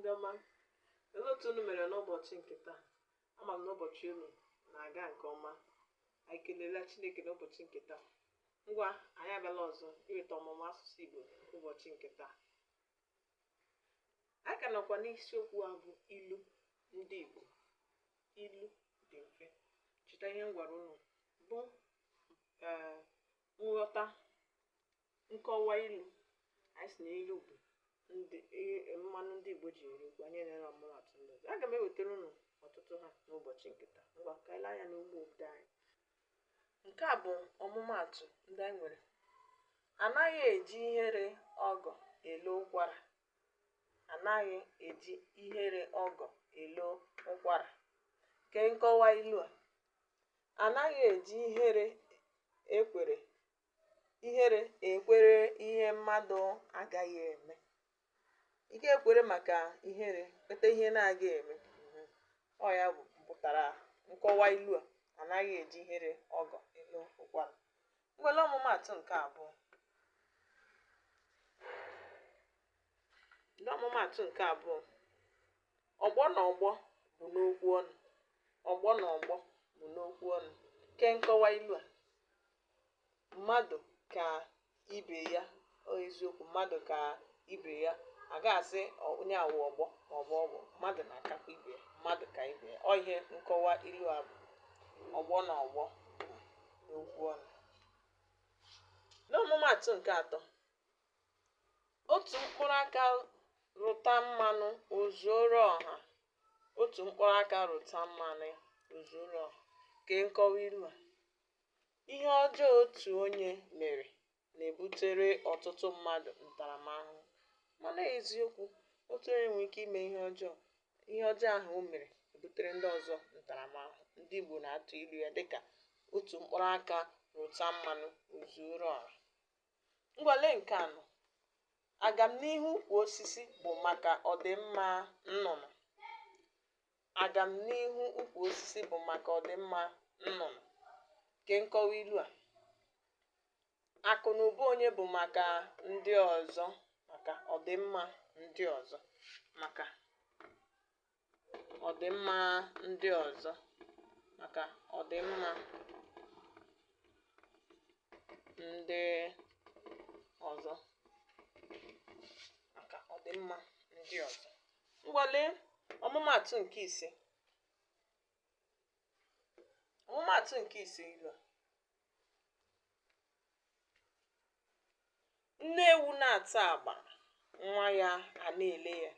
ndị ọma, olee otu unu mere n'ụbọchị nke taa? Ama m n'ụbọchị unu na-aga nke ọma. Anyị kelela Chineke n'ụbọchị nke taa. Ngwa, anyị abịala ọzọ iweta ọmụmụ asụsụ Igbo ụbọchị nke taa. Anyị ka nọkwa n'isiokwu a bụ ilu ndị Igbo. Ilu dị mfe. Cheta ihe m gwara unu bụ nghọta, nkọwa ilu. Anyị si na ilu bụ mmanụ ndị Igbo ji eri okwu. Anyị nyere ọmụmatụ ndị ọzọ. Aga m ewetara unu ọtụtụ ha n'ụbọchị nke taa. Ngwa ka anyị lee anya n'ugbo obodo anyị. Nke a bụ ọmụmatụ ndị anyị nwere. Anaghị eji ihere ọgọ elo ụkwara. Anaghị eji ihere ọgọ elo ụkwara. Ke nkọwa ilu a. Anaghị eji ihere ekwere ihe mmadụ agaghị eme. Ị ga-ekwere maka ihere kweta ihe na-agaghị eme. Ọ ya bụ pụtara nkọwa ilu a. Anaghị eji ihere ọgọ elo ụkwara. Ngwele ọmụmatụ nke abụọ. Ọmụmatụ nke abụọ. Ọgbọ na ọgbọ bụ n'okwu ọnụ. Ọgbọ na ọgbọ bụ n'okwu ọnụ. Ke nkọwa ilu a. Mmadụ ka ibe ya, eziokwu, mmadụ ka ibe ya. A ga-asị onye awụ ọgbọ maọbụ ọgbọ. Mmadụ na-akakwa ibe ya. Mmadụ ka ibe ya. Ọ ihe nkọwa ilu a bụ. Ọgbọ na ọgbọ bụ n'okwu ọnụ. N'ọmụmatụ nke atọ. Otu mkpụrụ aka rụta mmanụ ozuoro ọha. Otu mkpụrụ aka rụta mmanụ ozuoro ọha. Ke nkọwa ilu a. Ihe ọjọọ otu onye mere na-ebutere ọtụtụ mmadụ ntaramahụhụ. Mana eziokwu, otu onye nwere ike ime ihe ọjọọ. Ihe ọjọọ ahụ o mere ebutere ndị ọzọ ntaramahụhụ. Ndị Igbo na-atụ ilu ya dịka otu mkpụrụ aka rụta mmanụ ozuoro ọha. Ngwale nke anọ. Agamnihu ukwu osisi bụ maka ọdịmma nnụnụ. Agamnihu ukwu osisi bụ maka ọdịmma nnụnụ. Ke nkọwa ilu a. Akụ na ụba onye bụ maka ndị ọzọ, maka ọdịmma ndị ọzọ, maka ọdịmma ndị ọzọ, maka ọdịmma ndị ọzọ, maka ọdịmma ndị ọzọ. Ngwale ọmụmatụ nke ise. Ọmụmatụ nke ise ilu a. Nne ewu na-ata agba, nwa ya a na-ele ya.